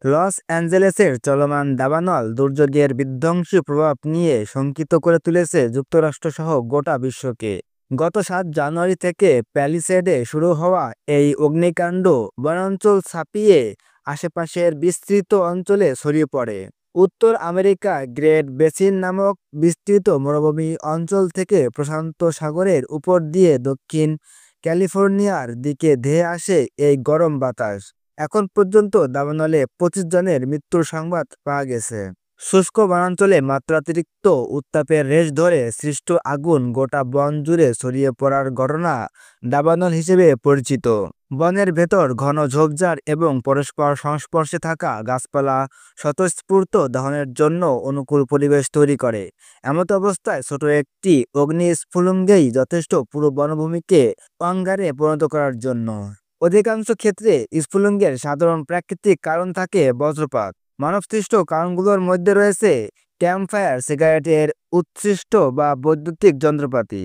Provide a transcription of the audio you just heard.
Loss অ্যাঞ্জেলেসের চলমান দাবানল দুর্যোগের বিধ্বংসী প্রভাব নিয়ে শঙ্কিত করে তুলেছে যুক্তরাষ্ট্রসহ গোটা বিশ্বকে। গত ৭ জানুয়ারি থেকে প্যালিসেডে শুরু হওয়া এই অগ্নিকাণ্ড বনাঞ্চল ছাপিয়ে আশেপাশের বিস্তৃত অঞ্চলে ছড়িয়ে পড়ে। উত্তর আমেরিকা গ্রেট বেসিন নামক বিস্তৃত মরুভূমি অঞ্চল থেকে প্রশান্ত সাগরের উপর দিয়ে দক্ষিণ ক্যালিফোর্নিয়ার দিকে ধেয়ে আসে এই গরম বাতাস। এখন পর্যন্ত দাবানলে ২৫ জনের মৃত্যুর সংবাদ পাওয়া গেছে। শুষ্ক বনাঞ্চলে মাত্রাতিরিক্ত উত্তাপের রেশ ধরে সৃষ্ট আগুন গোটা বন জুড়ে ছড়িয়ে পড়ার ঘটনা দাবানল হিসেবে পরিচিত। বনের ভেতর ঘন ঝোপঝাড় এবং পরস্পর সংস্পর্শে থাকা গাছপালা স্বতঃস্ফূর্ত দহনের জন্য অনুকূল পরিবেশ তৈরি করে। এমত অবস্থায় ছোট একটি অগ্নিস্ফুলিঙ্গই যথেষ্ট পুরো বনভূমিকে অঙ্গারে পরিণত করার জন্য। অধিকাংশ ক্ষেত্রে স্ফুলিঙ্গের সাধারণ প্রাকৃতিক কারণ থাকে বজ্রপাত। মানবসৃষ্ট কারণগুলোর মধ্যে রয়েছে ক্যাম্পফায়ার, সিগারেটের উচ্ছিষ্ট বা বৈদ্যুতিক যন্ত্রপাতি।